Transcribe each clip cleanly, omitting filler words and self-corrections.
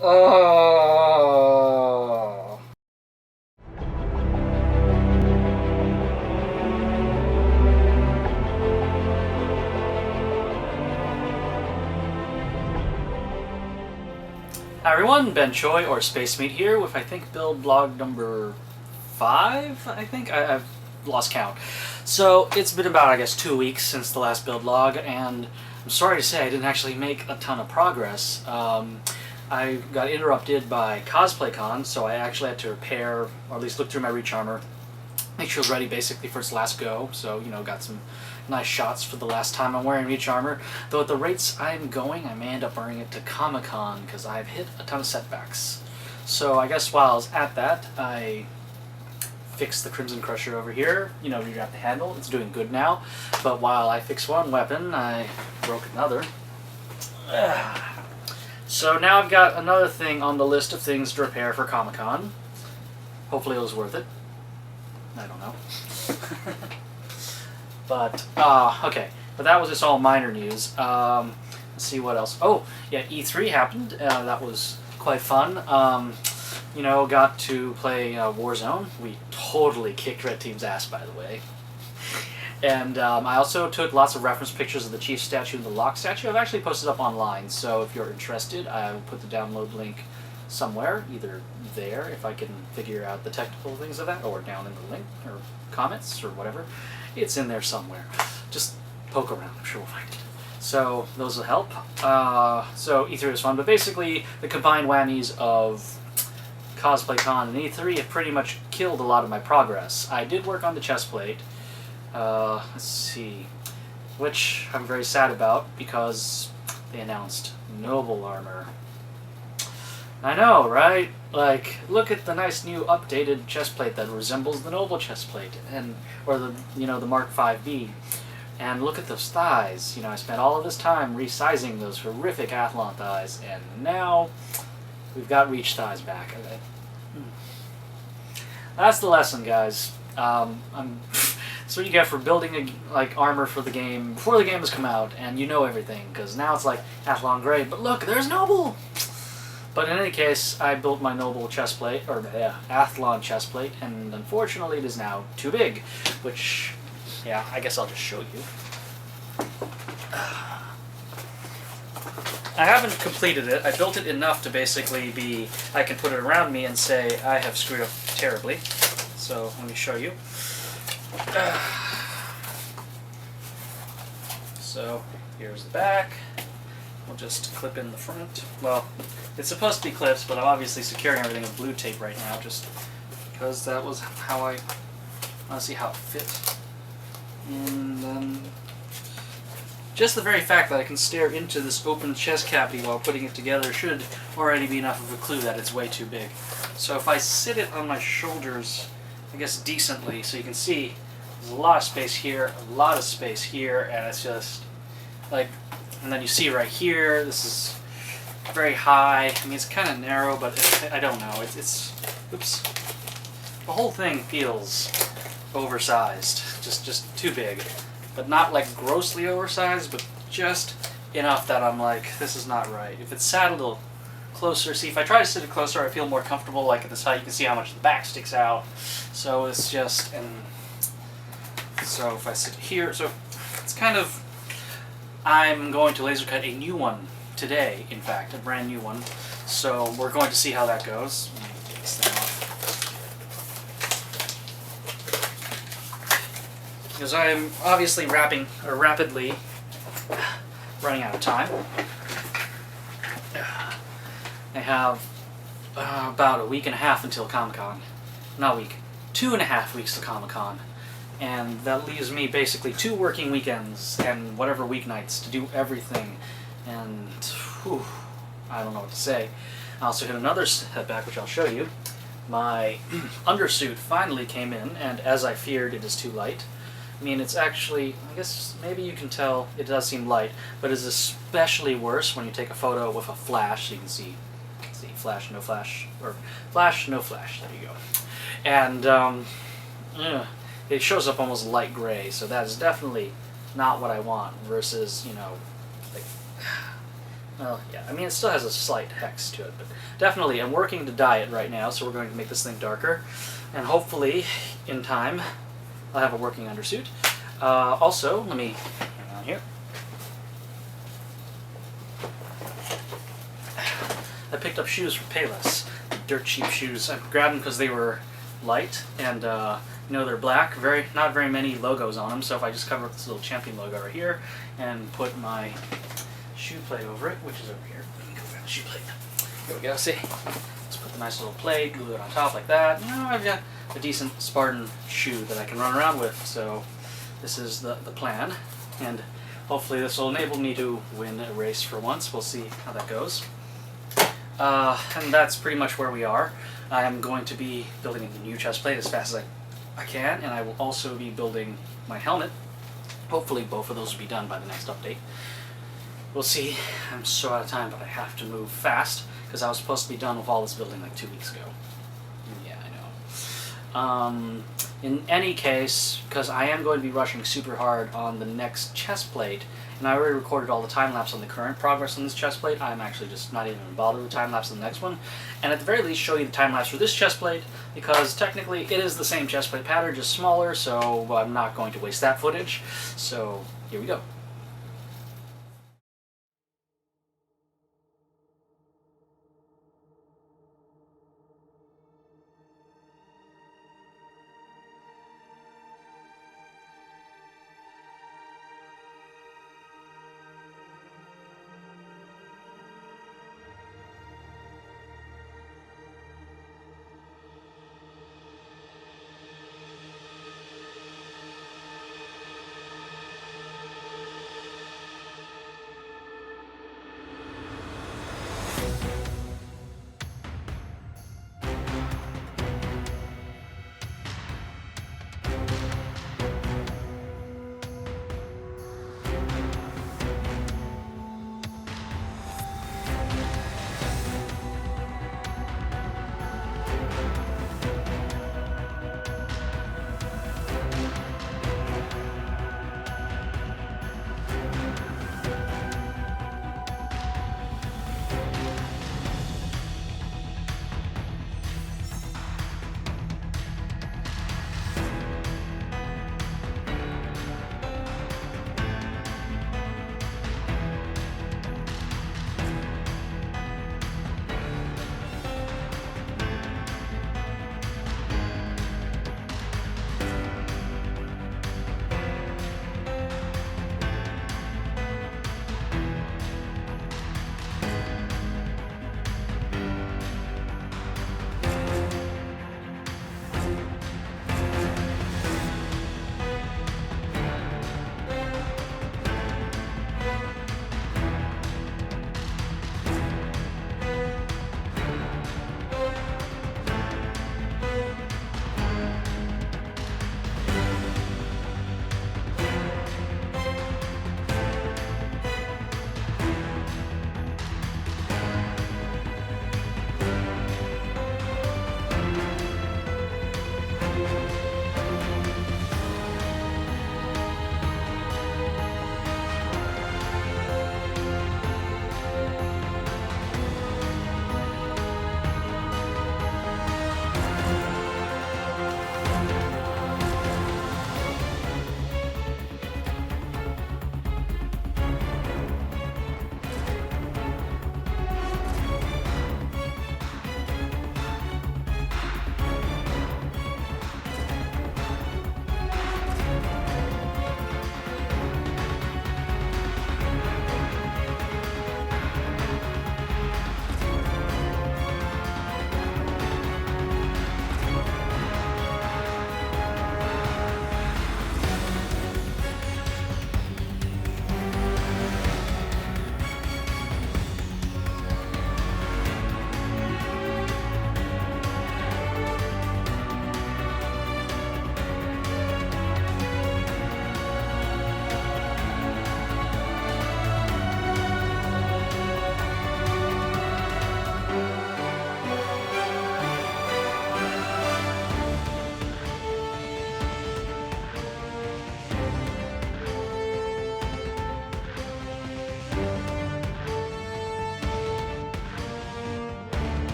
Oh. Hi everyone, Ben Choi or Space Meat here with I think build blog number 5, I've lost count. So it's been about I guess 2 weeks since the last build log, and I'm sorry to say I didn't actually make a ton of progress. I got interrupted by Cosplay Con, so I actually had to repair, or at least look through my reach armor, make sure it was ready basically for its last go, so got some nice shots for the last time I'm wearing reach armor. Though at the rates I'm going, I may end up wearing it to Comic-Con because I've hit a ton of setbacks. So I guess while I was at that, I fixed the Crimson Crusher over here. Regrab the handle, it's doing good now. But while I fix one weapon, I broke another. So now I've got another thing on the list of things to repair for Comic-Con. Hopefully it was worth it. I don't know. But, okay. But that was just all minor news. Let's see what else. Oh, yeah, E3 happened. That was quite fun. Got to play Warzone. We totally kicked Red Team's ass, by the way. And I also took lots of reference pictures of the Chief statue and the Lock statue. I've actually posted up online, so if you're interested, I will put the download link somewhere, either there, if I can figure out the technical things of that, or down in the link, or comments, or whatever. It's in there somewhere. Just poke around, I'm sure we'll find it. So, those will help. So, E3 was fun, but basically, the combined whammies of Cosplay Con and E3 have pretty much killed a lot of my progress. I did work on the chest plate, let's see, which I'm very sad about, because they announced Noble Armor. I know, right? Like, look at the nice new updated chest plate that resembles the Noble chest plate, or the the Mark 5B. And look at those thighs. I spent all of this time resizing those horrific Athlon thighs, and now we've got reach thighs back. That's the lesson, guys. That's what you get for building armor for the game before the game has come out, and you know everything, because now it's like Athlon great, but look, there's Noble. But in any case, I built my Noble chestplate, or Athlon chestplate, and unfortunately it is now too big, which, yeah, I guess I'll just show you. I haven't completed it. I built it enough to basically be, I can put it around me and say, I have screwed up terribly. So, let me show you. So, here's the back. We'll just clip in the front. Well, it's supposed to be clips, but I'm obviously securing everything with blue tape right now, just because that was how I want to see how it fit. And then, just the very fact that I can stare into this open chest cavity while putting it together should already be enough of a clue that it's way too big. So if I sit it on my shoulders, I guess decently, so you can see there's a lot of space here, a lot of space here, and it's just like, and then you see right here, this is very high. I mean, it's kind of narrow, but I don't know. It's oops. The whole thing feels oversized, just too big, but not like grossly oversized, but just enough that I'm like, this is not right. If it's sat a little closer, see, if I try to sit it closer, I feel more comfortable. Like at this height, you can see how much the back sticks out. So it's just, and so if I sit here, so it's kind of, I'm going to laser cut a new one today, in fact, a brand new one. So we're going to see how that goes. Let me get this thing off. Because I'm obviously rapidly running out of time. I have about a week and a half until Comic-Con. Not a week, 2.5 weeks to Comic-Con. And that leaves me basically 2 working weekends and whatever weeknights to do everything. And whew, I don't know what to say. I also hit another setback, which I'll show you. My undersuit finally came in, and as I feared, it is too light. I mean, it's actually, I guess maybe you can tell it does seem light, but it's especially worse when you take a photo with a flash, so you can see flash, no flash, or flash, no flash, there you go. And it shows up almost light gray, so that is definitely not what I want, versus, like, Well, yeah, I mean, it still has a slight hex to it, but definitely I'm working to dye it right now, so we're going to make this thing darker. And hopefully, in time, I'll have a working undersuit. Also, let me hang on here. I picked up shoes from Payless, dirt cheap shoes. I grabbed them because they were light and you know, they're black. Not very many logos on them. So if I just cover up this little champion logo right here and put my shoe plate over it, which is over here. Let me go grab the shoe plate. Here we go. See, let's put the nice little plate, glue it on top like that. You know, I've got a decent Spartan shoe that I can run around with. So this is the plan, and hopefully this will enable me to win a race for once. We'll see how that goes. And that's pretty much where we are. I am going to be building a new chest plate as fast as I can, and I will also be building my helmet. Hopefully both of those will be done by the next update. We'll see. I'm so out of time, but I have to move fast, because I was supposed to be done with all this building like 2 weeks ago. Yeah, I know. In any case, because I am going to be rushing super hard on the next chest plate, and I already recorded all the time-lapse on the current progress on this chest plate, I'm actually just not even bothered with time-lapse on the next one. And at the very least, show you the time-lapse for this chest plate, because technically it is the same chest plate pattern, just smaller, so I'm not going to waste that footage. So, here we go.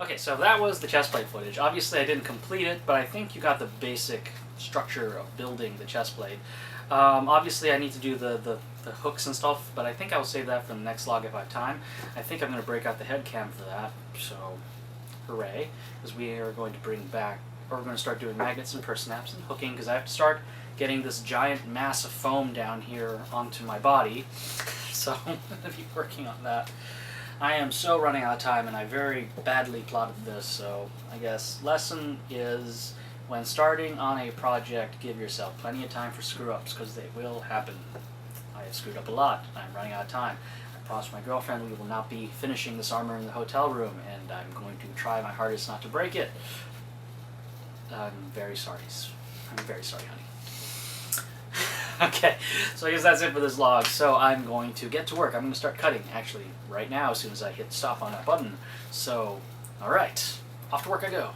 Okay, so that was the chest plate footage. Obviously I didn't complete it, but I think you got the basic structure of building the chest plate. Obviously I need to do the hooks and stuff, but I think I'll save that for the next log if I have time. I think I'm going to break out the head cam for that, so hooray, because we are going to bring back, or we're going to start doing magnets and purse-snaps and hooking, because I have to start getting this giant mass of foam down here onto my body, so I'm going to be working on that. I am so running out of time, and I very badly plotted this, so I guess lesson is, when starting on a project, give yourself plenty of time for screw-ups, because they will happen. I have screwed up a lot. I'm running out of time. I promised my girlfriend we will not be finishing this armor in the hotel room, and I'm going to try my hardest not to break it. I'm very sorry. I'm very sorry, honey. Okay, so I guess that's it for this log. So I'm going to get to work. I'm going to start cutting, actually, right now, as soon as I hit stop on that button. So, alright, off to work I go.